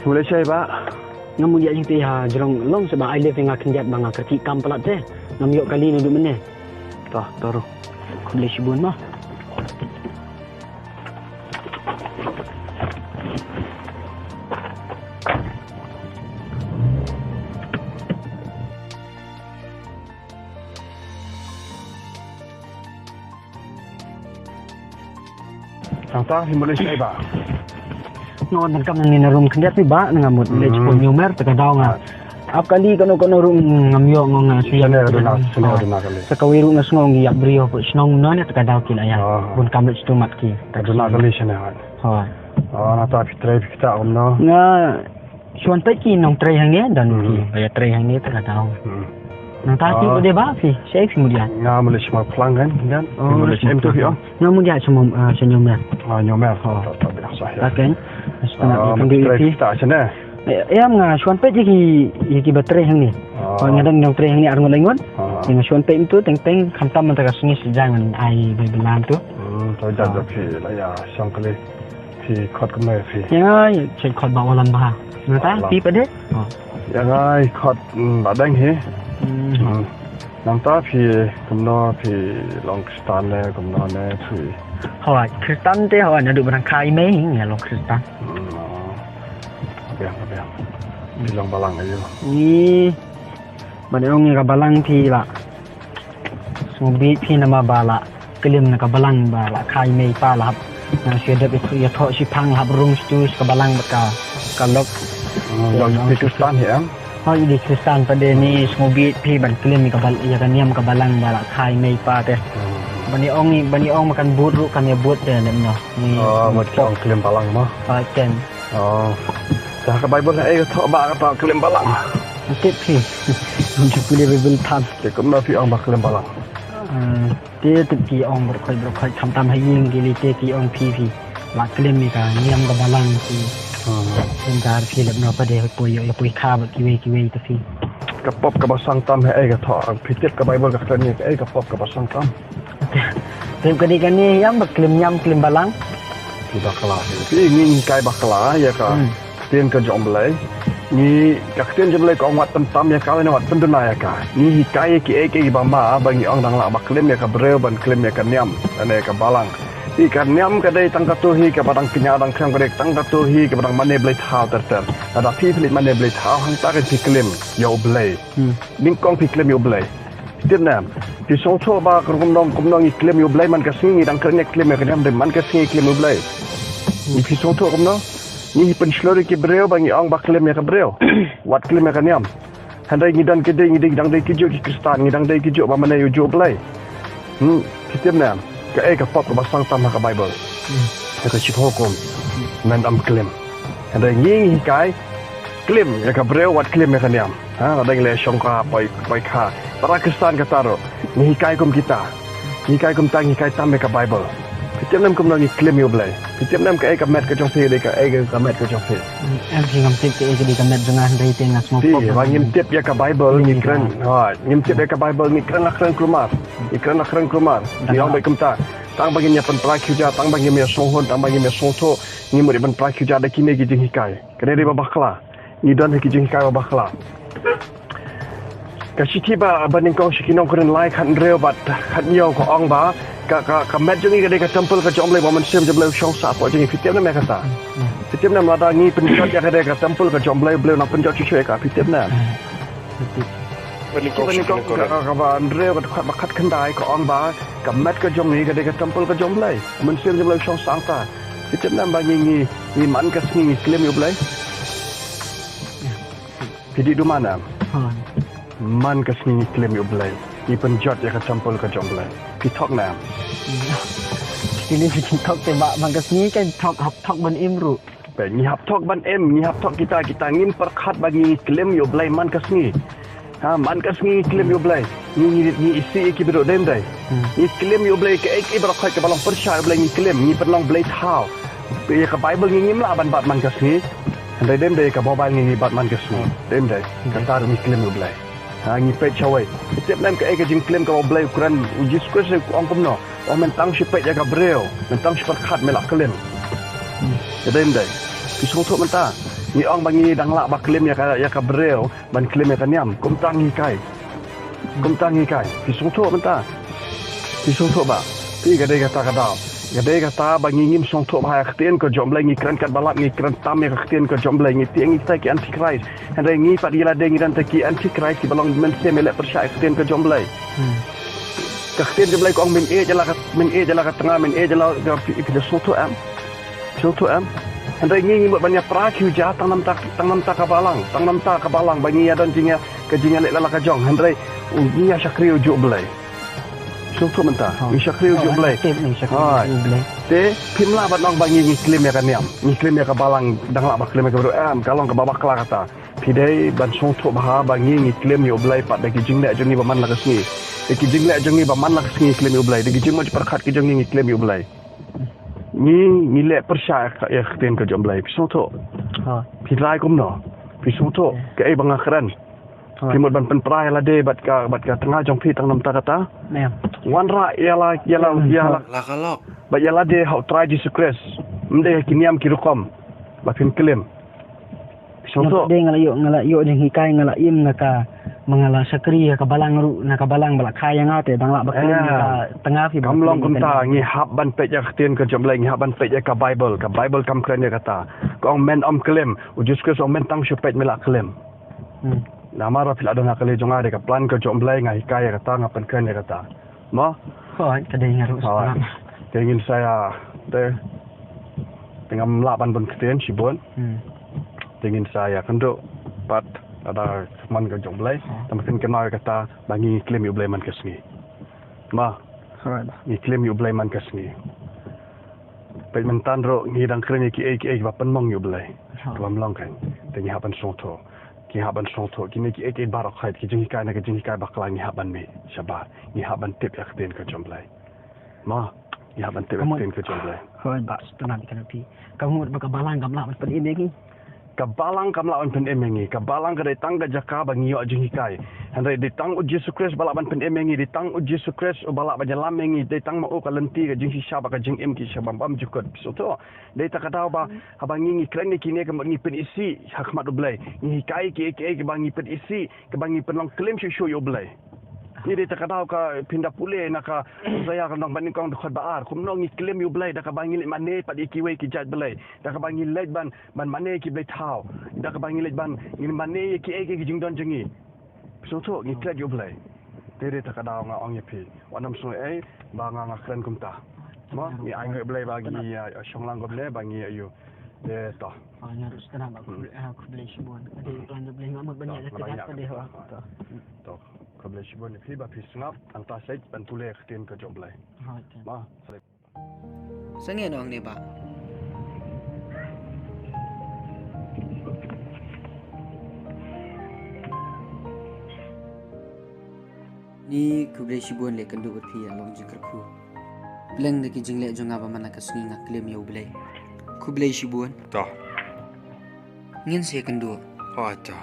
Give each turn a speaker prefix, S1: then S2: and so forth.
S1: Malaysia ba?
S2: Namun dia jengti ha jerong long sebab I live dengan kenjat bang kerti kam pelat teh. Nam yok kali ni duduk meneh.
S1: Tah, taruh.
S2: Boleh sibun mah.
S1: Tang di Malaysia ba?
S2: Ngon dan kam ni narum kenjat pi ba ngamut le cepon nyomer tekadau nga. Ap kali kono rum ngamyo ngong siya
S1: Sana ada kali.
S2: sakawiru nga snong gi abrio po snong no ne tekadau kin aya. Bun kam le stumat ki.
S1: Ada kali sana.
S2: Ha.
S1: Na ta fitre kita umno.
S2: Nga suan tai ki nong tray hang ni dan ki aya tray hang ni tekadau. Nang taki ko de ba fi shake kemudian.
S1: Nga Malaysia ma pelang kan? Malaysia tu fi.
S2: Namun dia semua senyomer.
S1: Nyomer. Tak biasa ya.
S2: Taken. Setengah
S1: Fitre kita sana.
S2: Ya nga suan pe ki baterai hang ni. Ko ngadang nong tray hang ni arngon lengon. Dengan suan pe itu teng khantam man taka sungi sejangan ai bebelan tu.
S1: Tahu dah fi lah ya sang kali fi khot kemai fi.
S2: Ya chen khot ba walan ba. Nata pi pade.
S1: Ya ngai khot badang he. Nang ta fi kumno fi long stan le kumno ne fi.
S2: Hawa Kristan te hawa na du barang kai mai ngi long Kristan.
S1: Biang. Bilang balang ayo.
S2: Ni bade ong ni ka balang thi la. Subi thi nama bala. Kelim na ka balang bala kai mai pa la. Na sia de itu ya tho si phang hab rung stu ka balang baka. Kalok
S1: Long Kristan ya.
S2: Hai di Kristan pada ni subi thi ban kelim ni ka bal ya kan niam ka balang bala kai mai pa te. Bani ong makan buruk kan ya buat deh lemno. Ni
S1: macam kelim balang mah.
S2: Ken.
S1: Dah ke Bible thok ba kata kelim balang.
S2: Tip fi. Untuk pilih Bible tan.
S1: Ke kumno fi ong ba kelim balang.
S2: Dia tip ki ong berkhoi tam hai ying gi li te ki ong fi. La kelim ni ka niam ka balang fi. Senjar fi lemno pada pui kha ba ki we te fi.
S1: Ke pop ke basang tam ke thok pitip ke Bible ke klan ni ke pop ke basang tam.
S2: Tem kani yang kelim balang.
S1: Di bakla. Fi ngin kai bakla ya ka. Tien ke jomblai. Ni kakten jomblai ko wat tam ya ka ne wat penduna ya ka. Ni kai ki ba ma bangi ong dang la baklim ya ka breu ban klim ya ka niam ane ka balang. Hi ka niam ka dei tang ka tu hi ka badang kinya dang khang ka tang ka tu hi ka badang mane blai thau ter. Ada fi flit mane blai thau hang ta ka ti klim yo blai. Ning kong fi klim yo blai. Tien nam. Di song cho ba kum nong klim yo blai man ka singi dang krnek klim ya ka niam de man ka singi klim yo blai. Ni fi song cho kum no. Ni penslori ki breu bangi ong baklem ya ka breu. Wat klem ya ka niam. Handai ngidan kede ngiding dang dai kijo ki Kristan ngidang dai kijo ba mana yo jo blai. Kitem nam. Ka ka pop ka basang tam ka Bible. Ka chit hukum. Nan am klem. Handai ngi kai klem ya ka breu wat klem ya ka niam. Ada le shong ka pai kha. Para Kristan ka taro. Ni kai kum kita. Ni kai kum tang ni kai tam ka Bible. Tiap nam kum nang claim yo blai. Tiap nam ka met ka jong fe de ka met ka jong fe.
S2: Em si ngam tip ke di ka met dengan dari tengah semua pop.
S1: Ngim tip ya ka Bible ni kren. Ngim tip ya ka Bible ni kren akran krumar. Ikran akran krumar. Ni ong bai kum ta. Tang bagi nya pen prakhuja, tang bagi nya songhon, tang bagi nya songtho. Ni mo de pen prakhuja da kine gi jing hikai. Kene de ba bakla. Ni don gi jing hikai ba bakla. Kasi tiba baning kong sikinong kren lai khan reo bat khan yo ko ong ba. Ka met jengi ka de ka temple ka jomle ba man sem jomle shong sa po jengi fitiam na me kata. Fitiam na mada ngi penjot ya ka de ka temple ka jomle bleu na penjot chu ka fitiam na. Baning kong ka ba reo ka ba khat khandai ka ong ba ka met ka jomni ka de ka temple ka jomle man sem jomle shong sa ta. Fitiam na ba ngi man ka singi claim yo blai. Pidi du mana? Man ka singi claim yo blai. Ni penjot ya ka temple ka jomle. Pitok nam.
S2: Ini bikin tok tembak mangkas ni kan tok ban imru.
S1: Baik, ni hap tok ban em, ni hap tok kita ngim perkhat bagi klaim yo blai man kas ni. Man kas ni klaim yo blai. Ni isi ki bro dem dai. Ni klaim yo blai ke ek berkhoi ke balong percaya blai ni klaim ni perlong blai thau. Pe ka Bible ngim la ban bat man kas ni. Handai dem dai ka mobile ngi bat man kesni. Dem dai kata ru claim yo blai. Ha ngi pet chawai. Setiap nam ka jing claim ka blai Quran uji square se ong komno. Ong mentang si pet jaga breo, mentang si perkhat melak claim. Dem dai. Pisong tok menta. Ni ong bangi dang lak ba claim ya ka breo, ban claim ya kanyam. Kum tang ngi kai. Kum tang ngi kai. Pisong tok menta. Pisong tok ba. Pi gadai kata kadau. Gadai kata bagi ngim song tok bahaya ktien ko jom blai ngi kran kat balap ngi kran tam ya ktien ko jom blai ngi tiang ngi tai ki anti christ handai ngi pat yela de ngi dan taki anti christ ki balong men se melek persya ktien ko jom blai ka ktien jom blai ko min e jala ka tengah min e jala ga pi ke soto am handai ngi buat banyak prakiu ja tang nam tak ka balang bagi ya dan jinga ke jinga lek lala ka jong handai ngi ya syakriu jo blai Syukur mentah. Syakriu jo blai. Te pimla bat nong bangi ngi claim ya kaniam. Ngi claim ya ka balang dang la ba claim ya ka bro kalong ka babak kala kata. Pidai ban song tok baha bangi ngi claim yo blai pat dagi jing lek jongi ba man la kesni. Dagi jing lek jongi ba man la kesni claim yo blai. Dagi jing mo perkhat ki jongi ngi claim yo blai. Ngi lek persya ya ktien ka jom blai. Pisong tok. Ha. Pidai kum no. Pisong tok ke bang akran. Timut ban penprai la de bat ka tengah jong pi tang nam ta kata.
S2: Mem.
S1: Wan ra yala
S3: la kalok
S1: ba yala de how try Jesus Christ mde kiniam kirukom ba pin kelim
S2: Contoh de ngala yo de hikai ngala im ngaka mangala sakri ka balang ru na ka balang bala kaya ngate dang la bakli ka tengah fi
S1: kamlong kumta ngi hab ban pe ja ktien ka jomlai ngi hab ban pe ja ka Bible kam kren ya kata kong men om kelim Jesus Christ om men tang syupet melak kelim nama ra fil adana kale jonga de ka plan ka jomlai ngai kaya kata ngapan kren ya kata ma
S2: kadai ngaru
S1: ingin saya dengan melapan pun ketian sibun ingin saya kenduk pat ada man ke jomblai tapi kenal kata bangi claim you blame man kesni ma ni claim you blame man kesni pe mentan ro ni dang kren ki ba penmong you blai tuam long kan tengi haban sonto ki haban sonto ki ni ki barak khait ki jingi kai bakla ni haban me shabar ni haban tip ya ketian ke jomblai ma ya bantu ken ke jomblai
S2: hoi ba tenang kan pi kamu baka balang gamla pen imengi
S1: ka balang kamla on pen emengi ka balang ka datang ga jaka bangi yo jingi kai handai datang u Jesus Christ balaban pen emengi datang u Jesus Christ u balak baja lamengi datang ma u ka lenti ga jingi syaba ka jing em ki syabam bam jukot soto dai ta ka ba abangi ngi kren ni kini ka bangi pen isi hakmat u blai ngi kai ki bangi pen isi ka bangi pen long claim shu yo blai ni dia terkadau ka pindah pulih nak saya kan dong banding kong dekat baar kum nong iklim you blai dak bangi lek mane pat ikiwe ki jat blai dak bangi lek ban mane ki blai tau dak bangi lek ban ni mane ki jing don jengi so to ni klet you blai dia terkadau nga ong yepi wanam so banga ngakren kum ta ma ni ai ngai blai bagi shonglang go blai bangi ayu dia to
S2: hanya harus tenang aku beli sibun ada plan beli ngamuk banyak dekat dia
S1: to Kabel sibun ni ba pisngap anta sai bantule ktien ka jomblai ma
S3: sange nong ne ba ni kuble sibun le kandu berpi along jingkerku bleng de ki jingle jonga ba mana kasni ngak klem yo blai kuble sibun
S4: Toh.
S3: ngin se kandu
S4: Oh, toh.